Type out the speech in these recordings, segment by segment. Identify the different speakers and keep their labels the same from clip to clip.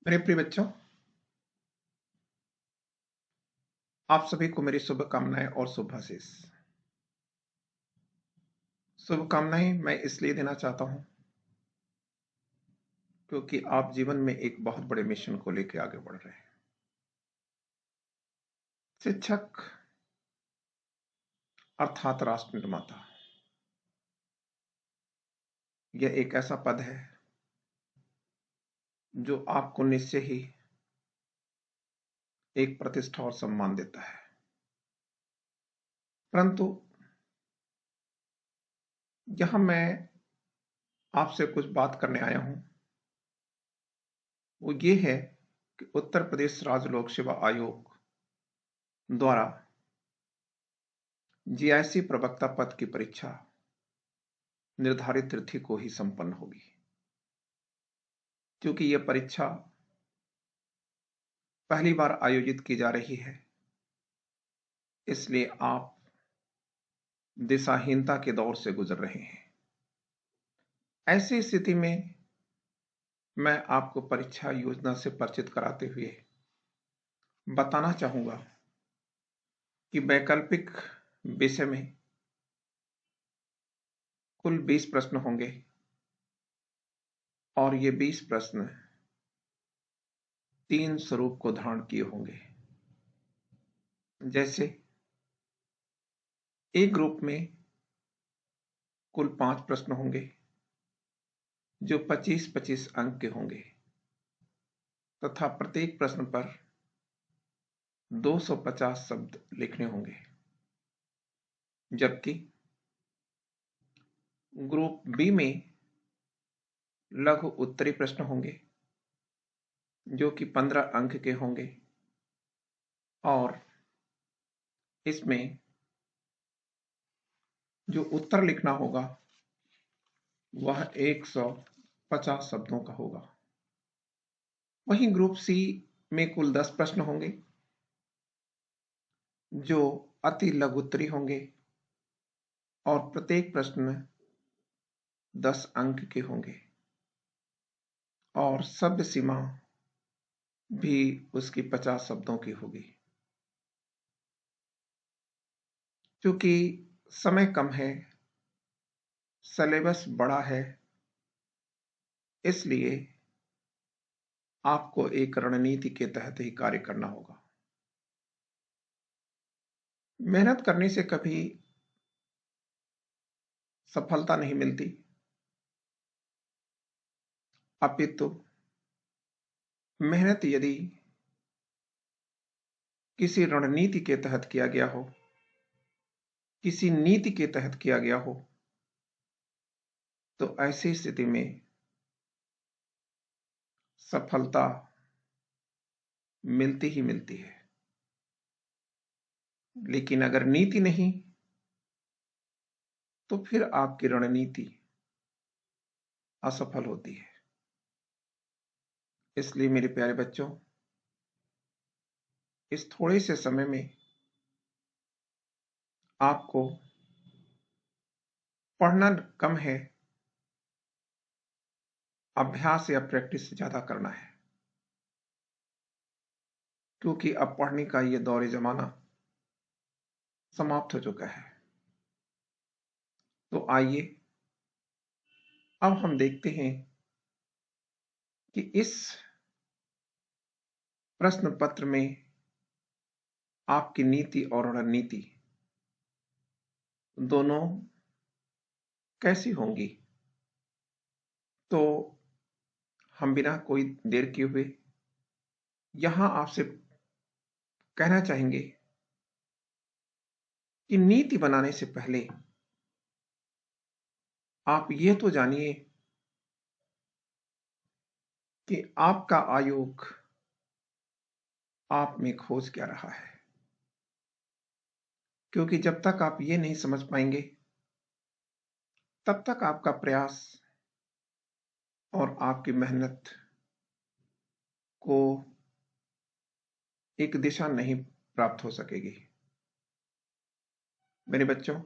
Speaker 1: मेरे प्रिय बच्चों, आप सभी को मेरी शुभकामनाएं और शुभाशीष। शुभकामनाएं मैं इसलिए देना चाहता हूं क्योंकि आप जीवन में एक बहुत बड़े मिशन को लेकर आगे बढ़ रहे हैं। शिक्षक अर्थात राष्ट्र निर्माता, यह एक ऐसा पद है जो आपको निश्चय ही एक प्रतिष्ठा और सम्मान देता है। परंतु यहां मैं आपसे कुछ बात करने आया हूं, वो ये है कि उत्तर प्रदेश राज्य लोक सेवा आयोग द्वारा जीआईसी प्रवक्ता पद की परीक्षा निर्धारित तिथि को ही संपन्न होगी। क्योंकि यह परीक्षा पहली बार आयोजित की जा रही है, इसलिए आप दिशाहीनता के दौर से गुजर रहे हैं। ऐसी स्थिति में मैं आपको परीक्षा योजना से परिचित कराते हुए बताना चाहूंगा कि वैकल्पिक विषय में कुल 20 प्रश्न होंगे और ये 20 प्रश्न 3 स्वरूप को धारण किए होंगे। जैसे एक ग्रुप में कुल 5 प्रश्न होंगे जो 25-25 अंक के होंगे तथा प्रत्येक प्रश्न पर 250 शब्द लिखने होंगे। जबकि ग्रुप बी में लघु उत्तरी प्रश्न होंगे जो कि 15 अंक के होंगे और इसमें जो उत्तर लिखना होगा वह 150 शब्दों का होगा। वहीं ग्रुप सी में कुल 10 प्रश्न होंगे जो अति लघुत्तरी होंगे और प्रत्येक प्रश्न 10 अंक के होंगे और शब्द सीमा भी उसकी 50 शब्दों की होगी। क्योंकि समय कम है, सिलेबस बड़ा है, इसलिए आपको एक रणनीति के तहत ही कार्य करना होगा। मेहनत करने से कभी सफलता नहीं मिलती, अपितु मेहनत यदि किसी रणनीति के तहत किया गया हो, किसी नीति के तहत किया गया हो, तो ऐसी स्थिति में सफलता मिलती ही मिलती है। लेकिन अगर नीति नहीं तो फिर आपकी रणनीति असफल होती है। इसलिए मेरे प्यारे बच्चों, इस थोड़े से समय में आपको पढ़ना कम है, अभ्यास या प्रैक्टिस ज्यादा करना है। क्योंकि अब पढ़ने का ये दौर जमाना समाप्त हो चुका है। तो आइए अब हम देखते हैं कि इस प्रश्न पत्र में आपकी नीति और रणनीति दोनों कैसी होंगी। तो हम बिना कोई देर किए हुए यहां आपसे कहना चाहेंगे कि नीति बनाने से पहले आप ये तो जानिए कि आपका आयोग आप में खोज क्या रहा है। क्योंकि जब तक आप ये नहीं समझ पाएंगे तब तक आपका प्रयास और आपकी मेहनत को एक दिशा नहीं प्राप्त हो सकेगी। मेरे बच्चों,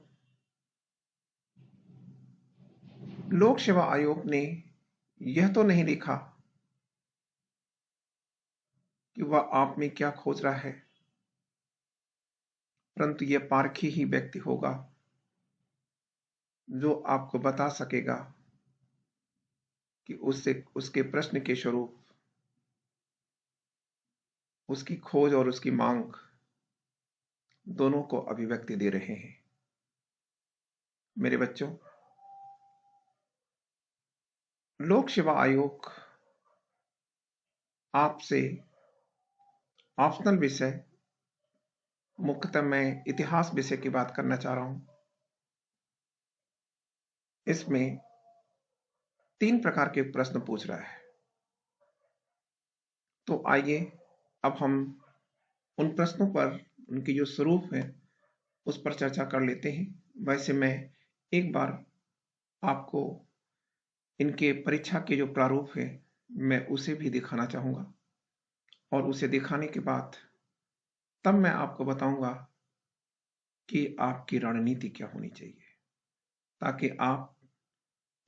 Speaker 1: लोक सेवा आयोग ने यह तो नहीं लिखा कि वह आप में क्या खोज रहा है, परंतु यह पारखी ही व्यक्ति होगा जो आपको बता सकेगा कि उससे उसके प्रश्न के स्वरूप उसकी खोज और उसकी मांग दोनों को अभिव्यक्ति दे रहे हैं। मेरे बच्चों, लोक सेवा आयोग आपसे ऑप्शनल विषय, मुख्यतः मैं इतिहास विषय की बात करना चाह रहा हूं। इसमें 3 प्रकार के प्रश्न पूछ रहा है। तो आइए अब हम उन प्रश्नों पर, उनके जो स्वरूप है उस पर चर्चा कर लेते हैं। वैसे मैं एक बार आपको इनके परीक्षा के जो प्रारूप है मैं उसे भी दिखाना चाहूंगा, और उसे दिखाने के बाद तब मैं आपको बताऊंगा कि आपकी रणनीति क्या होनी चाहिए, ताकि आप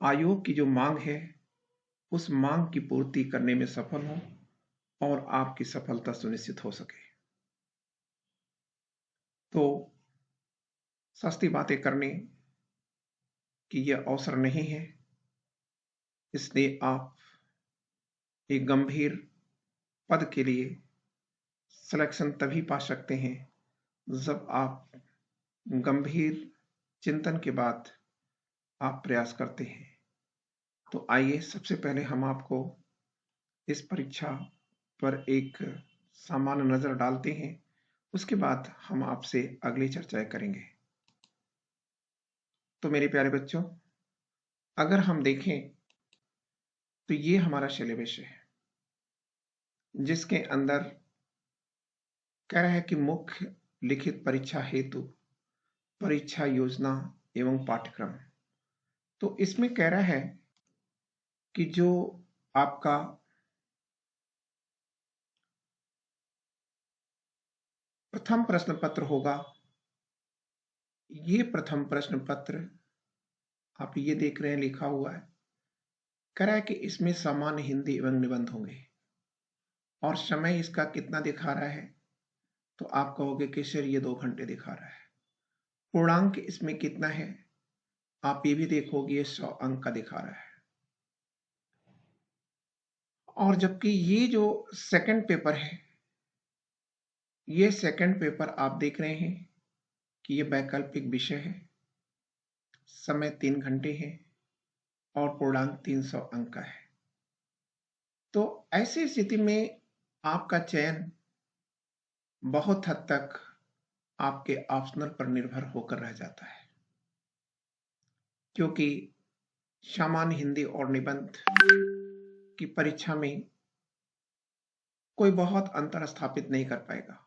Speaker 1: आयोग की जो मांग है उस मांग की पूर्ति करने में सफल हो और आपकी सफलता सुनिश्चित हो सके। तो सस्ती बातें करने की यह अवसर नहीं है, इसलिए आप एक गंभीर पद के लिए सिलेक्शन तभी पा सकते हैं जब आप गंभीर चिंतन के बाद आप प्रयास करते हैं। तो आइए सबसे पहले हम आपको इस परीक्षा पर एक सामान्य नजर डालते हैं, उसके बाद हम आपसे अगली चर्चाएं करेंगे। तो मेरे प्यारे बच्चों, अगर हम देखें तो ये हमारा सिलेबस है, जिसके अंदर कह रहा है कि मुख्य लिखित परीक्षा हेतु परीक्षा योजना एवं पाठ्यक्रम। तो इसमें कह रहा है कि जो आपका प्रथम प्रश्न पत्र होगा, ये प्रथम प्रश्न पत्र आप ये देख रहे हैं लिखा हुआ है, कह रहा है कि इसमें सामान्य हिंदी एवं निबंध होंगे। और समय इसका कितना दिखा रहा है, तो आप कहोगे कि सर ये 2 घंटे दिखा रहा है। पूर्णांक इसमें कितना है, आप ये भी देखोगे ये 100 अंक का दिखा रहा है। और जबकि ये जो सेकंड पेपर है, ये सेकंड पेपर आप देख रहे हैं कि ये वैकल्पिक विषय है, समय 3 घंटे है और पूर्णांक 300 अंक का है। तो ऐसी स्थिति में आपका चयन बहुत हद तक आपके ऑप्शनल पर निर्भर होकर रह जाता है, क्योंकि सामान्य हिंदी और निबंध की परीक्षा में कोई बहुत अंतर स्थापित नहीं कर पाएगा।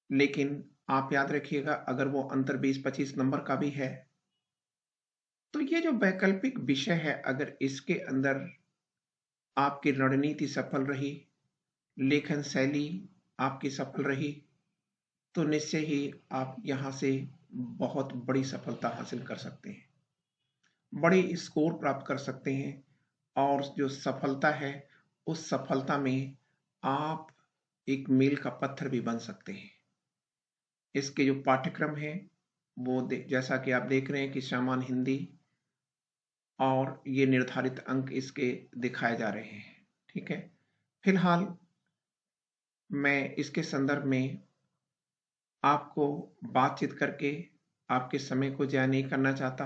Speaker 1: लेकिन आप याद रखिएगा, अगर वो अंतर 20-25 नंबर का भी है, तो ये जो वैकल्पिक विषय है, अगर इसके अंदर आपकी रणनीति सफल रही, लेखन शैली आपकी सफल रही, तो निश्चय ही आप यहाँ से बहुत बड़ी सफलता हासिल कर सकते हैं, बड़ी स्कोर प्राप्त कर सकते हैं। और जो सफलता है, उस सफलता में आप एक मील का पत्थर भी बन सकते हैं। इसके जो पाठ्यक्रम है वो जैसा कि आप देख रहे हैं कि सामान्य हिंदी, और ये निर्धारित अंक इसके दिखाए जा रहे हैं। ठीक है, फिलहाल मैं इसके संदर्भ में आपको बातचीत करके आपके समय को ज़ाया नहीं करना चाहता।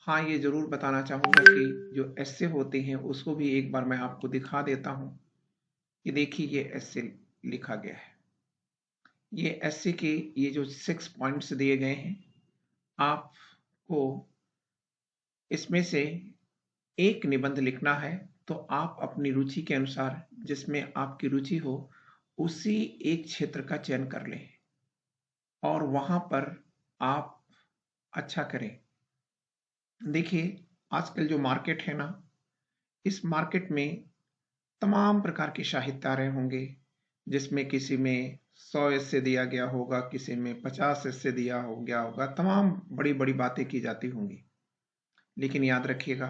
Speaker 1: हाँ, ये जरूर बताना चाहूंगा कि जो एस्से होते हैं उसको भी एक बार मैं आपको दिखा देता हूं कि देखिए ये एस्से लिखा गया है। ये एस्से के ये जो 6 पॉइंट्स दिए गए हैं, आपको इसमें से एक निबंध लिखना है। तो आप अपनी रुचि के अनुसार, जिसमें आपकी रुचि हो, उसी एक क्षेत्र का चयन कर लें और वहां पर आप अच्छा करें। देखिए, आजकल जो मार्केट है ना, इस मार्केट में तमाम प्रकार के साहित्य होंगे, जिसमें किसी में 100 एस्से दिया गया होगा, किसी में 50 एस्से दिया हो गया होगा, तमाम बड़ी बड़ी बातें की जाती होंगी। लेकिन याद रखिएगा,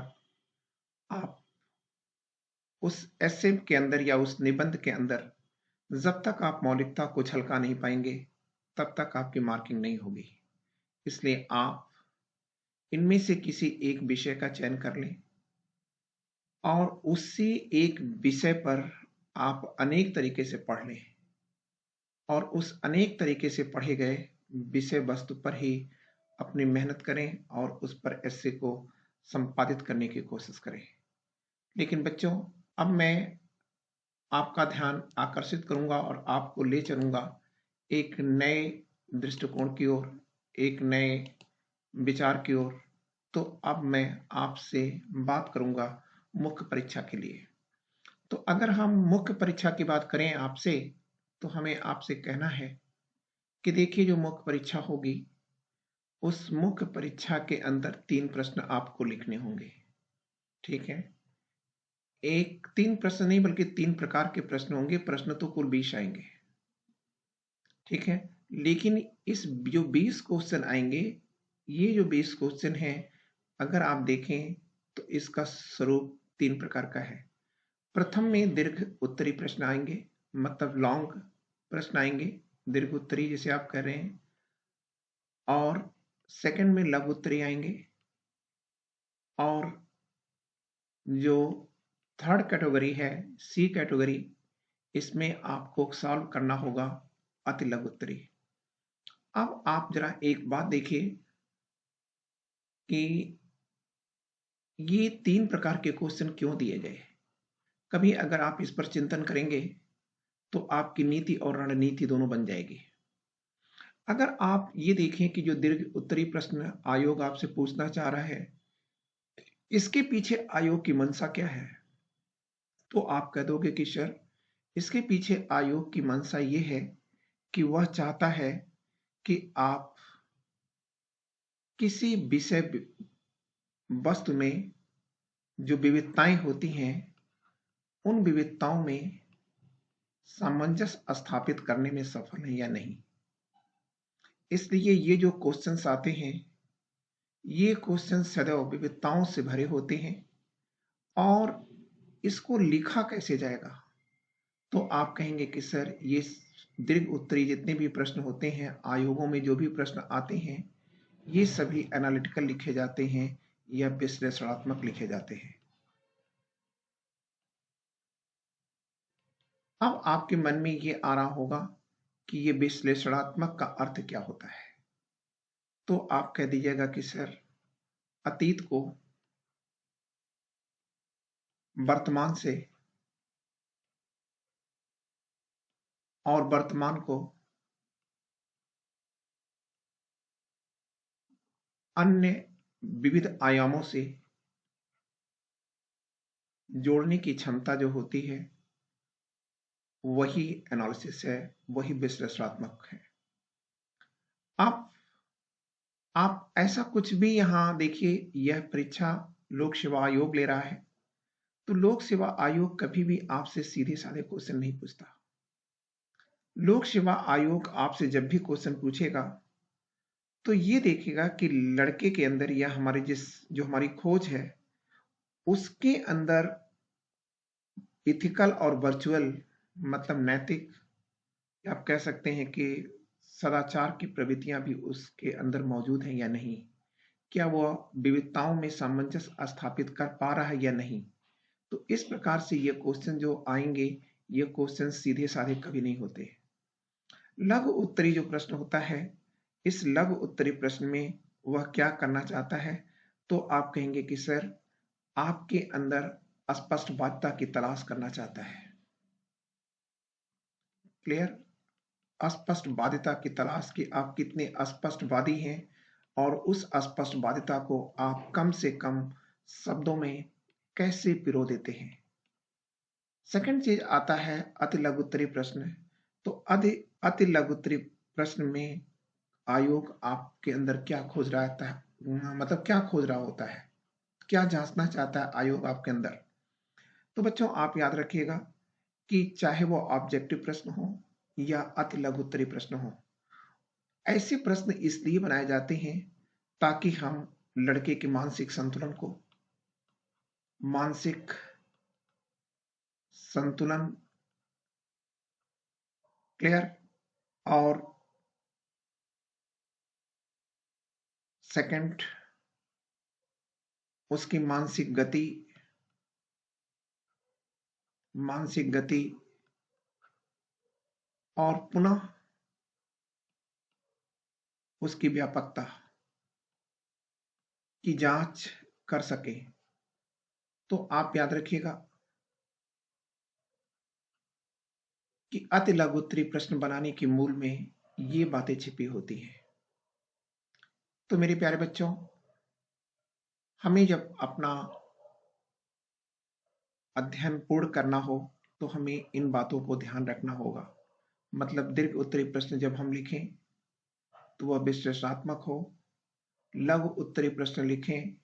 Speaker 1: आप उस एसे के अंदर या उस निबंध के अंदर जब तक आप मौलिकता को झलका नहीं पाएंगे तब तक आपकी मार्किंग नहीं होगी। इसलिए आप इनमें से किसी एक विषय का चयन कर लें और उसी एक विषय पर आप अनेक तरीके से पढ़ लें और उस अनेक तरीके से पढ़े गए विषय वस्तु पर ही अपनी मेहनत करें और उस पर एसे को संपादित करने की कोशिश करें। लेकिन बच्चों, अब मैं आपका ध्यान आकर्षित करूंगा और आपको ले चलूंगा एक नए दृष्टिकोण की ओर, एक नए विचार की ओर। तो अब मैं आपसे बात करूंगा मुख्य परीक्षा के लिए। तो अगर हम मुख्य परीक्षा की बात करें आपसे, तो हमें आपसे कहना है कि देखिए, जो मुख्य परीक्षा होगी उस मुख्य परीक्षा के अंदर 3 प्रश्न आपको लिखने होंगे। ठीक है, एक 3 प्रश्न नहीं बल्कि 3 प्रकार के प्रश्न होंगे। प्रश्न तो कुल 20 आएंगे। ठीक है, लेकिन इस जो 20 क्वेश्चन आएंगे, ये जो 20 क्वेश्चन हैं, अगर आप देखें तो इसका स्वरूप 3 प्रकार का है। प्रथम में दीर्घ उत्तरी प्रश्न आएंगे, मतलब लॉन्ग प्रश्न आएंगे, दीर्घ उत्तरी जिसे आप कह रहे हैं। और सेकंड में लघु उत्तरी आएंगे। और जो थर्ड कैटेगरी है, सी कैटेगरी, इसमें आपको सॉल्व करना होगा अति लघु उत्तरी। अब आप जरा एक बात देखिए कि ये 3 प्रकार के क्वेश्चन क्यों दिए गए। कभी अगर आप इस पर चिंतन करेंगे तो आपकी नीति और रणनीति दोनों बन जाएगी। अगर आप ये देखें कि जो दीर्घ उत्तरी प्रश्न आयोग आपसे पूछना चाह रहा है, इसके पीछे आयोग की मंशा क्या है, तो आप कह दोगे कि सर, इसके पीछे आयोग की मंशा ये है कि वह चाहता है कि आप किसी विषय वस्तु में जो विविधताएं होती हैं, उन विविधताओं में सामंजस्य स्थापित करने में सफल है या नहीं। इसलिए ये जो क्वेश्चंस आते हैं, ये क्वेश्चन सदैव विविधताओं से भरे होते हैं। और इसको लिखा कैसे जाएगा, तो आप कहेंगे कि सर, ये दीर्घ उत्तरी जितने भी प्रश्न होते हैं, आयोगों में जो भी प्रश्न आते हैं, ये सभी एनालिटिकल लिखे जाते हैं या विश्लेषणात्मक लिखे जाते हैं। अब आपके मन में ये आ रहा होगा कि ये विश्लेषणात्मक का अर्थ क्या होता है। तो आप कह दीजिएगा कि सर, अतीत को वर्तमान से और वर्तमान को अन्य विविध आयामों से जोड़ने की क्षमता जो होती है, वही एनालिसिस है, वही विश्लेषणात्मक है। आप ऐसा कुछ भी यहां देखिए, यह परीक्षा लोक सेवा आयोग ले रहा है, तो लोक सेवा आयोग कभी भी आपसे सीधे साधे क्वेश्चन नहीं पूछता। लोक सेवा आयोग आपसे जब भी क्वेश्चन पूछेगा तो ये देखेगा कि लड़के के अंदर या हमारे जो हमारी खोज है, उसके अंदर इथिकल और वर्चुअल, मतलब नैतिक, आप कह सकते हैं कि सदाचार की प्रवृत्तियां भी उसके अंदर मौजूद हैं या नहीं। क्या वह विविधताओं में सामंजस्य स्थापित कर पा रहा है या नहीं। तो इस प्रकार से ये क्वेश्चन जो आएंगे, ये क्वेश्चन सीधे साधे कभी नहीं होते। लघु उत्तरी जो प्रश्न होता है, इस लघु उत्तरी प्रश्न में वह क्या करना चाहता है, तो आप कहेंगे कि सर, आपके अंदर स्पष्टवादिता की तलाश करना चाहता है। क्लियर? स्पष्टवादिता की तलाश कि आप कितने स्पष्टवादी हैं और उस स्पष्टवादिता को आप कम से कम शब्दों में कैसे पिरो देते हैं। सेकंड चीज आता है अति लघुत्तरी प्रश्न। तो अति लघुत्तरी प्रश्न में आयोग आपके अंदर क्या खोज रहा था, मतलब क्या खोज रहा होता है, क्या जांचना चाहता है आयोग आपके अंदर। तो बच्चों, आप याद रखिएगा कि चाहे वो ऑब्जेक्टिव प्रश्न हो या अति लघुत्तरी प्रश्न हो, ऐसे प्रश्न इसलिए बनाए जाते हैं ताकि हम लड़के के मानसिक संतुलन को, मानसिक संतुलन, क्लियर, और सेकंड उसकी मानसिक गति और पुनः उसकी व्यापकता की जांच कर सके। तो आप याद रखिएगा कि अति लघु उत्तरीय प्रश्न बनाने के मूल में ये बातें छिपी होती हैं। तो मेरे प्यारे बच्चों, हमें जब अपना अध्ययन पूर्ण करना हो तो हमें इन बातों को ध्यान रखना होगा। मतलब दीर्घ उत्तरीय प्रश्न जब हम लिखें तो वह विश्लेषणात्मक हो, लघु उत्तरीय प्रश्न लिखें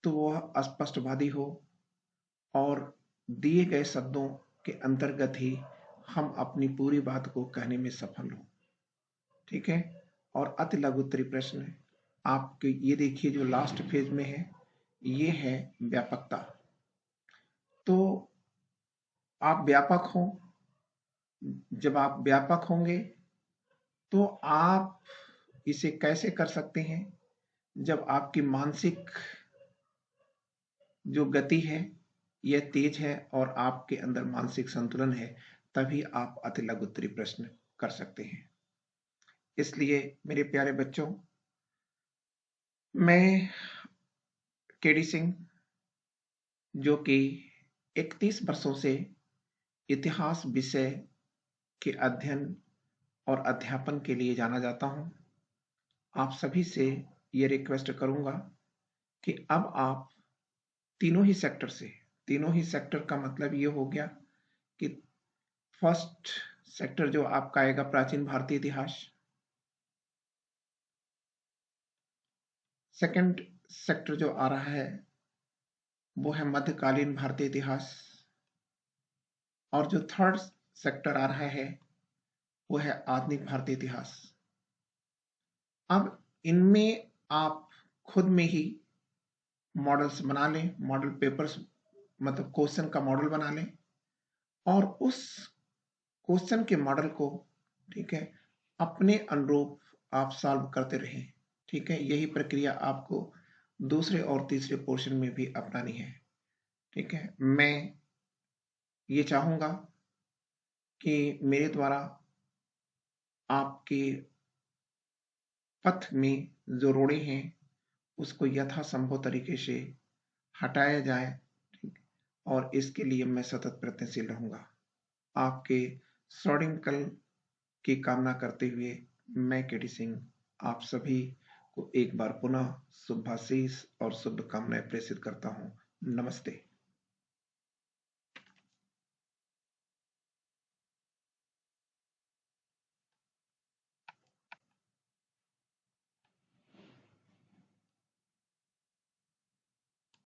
Speaker 1: तो वह स्पष्टवादी हो और दिए गए शब्दों के अंतर्गत ही हम अपनी पूरी बात को कहने में सफल हों। ठीक है। और अति लघु उत्तरीय प्रश्न आपके ये देखिए जो लास्ट फेज में है, ये है व्यापकता। तो आप व्यापक हो, जब आप व्यापक होंगे तो आप इसे कैसे कर सकते हैं? जब आपकी मानसिक जो गति है यह तेज है और आपके अंदर मानसिक संतुलन है, तभी आप अति लघु उत्तरीय प्रश्न कर सकते हैं। इसलिए मेरे प्यारे बच्चों, मैं केडी सिंह, जो कि 31 वर्षों से इतिहास विषय के अध्ययन और अध्यापन के लिए जाना जाता हूं, आप सभी से ये रिक्वेस्ट करूंगा कि अब आप तीनों ही सेक्टर का मतलब ये हो गया कि फर्स्ट सेक्टर जो आपका आएगा प्राचीन भारतीय इतिहास, सेकंड सेक्टर जो आ रहा है वो है मध्यकालीन भारतीय इतिहास, और जो थर्ड सेक्टर आ रहा है वो है आधुनिक भारतीय इतिहास। अब इनमें आप खुद में ही मॉडल्स बना लें, मॉडल पेपर्स मतलब क्वेश्चन का मॉडल बना लें और उस क्वेश्चन के मॉडल को, ठीक है, अपने अनुरूप आप सॉल्व करते रहें। ठीक है। यही प्रक्रिया आपको दूसरे और तीसरे पोर्शन में भी अपनानी है। ठीक है। मैं ये चाहूंगा कि मेरे द्वारा आपके पथ में जो रोड़े हैं उसको यथासंभव तरीके से हटाया जाए। ठीक। और इसके लिए मैं सतत प्रयत्नशील रहूंगा। आपके स्वर्णिम की कामना करते हुए मैं केडी सिंह आप सभी को एक बार पुनः शुभाशीष और शुभकामनाएं प्रेषित करता हूं। नमस्ते।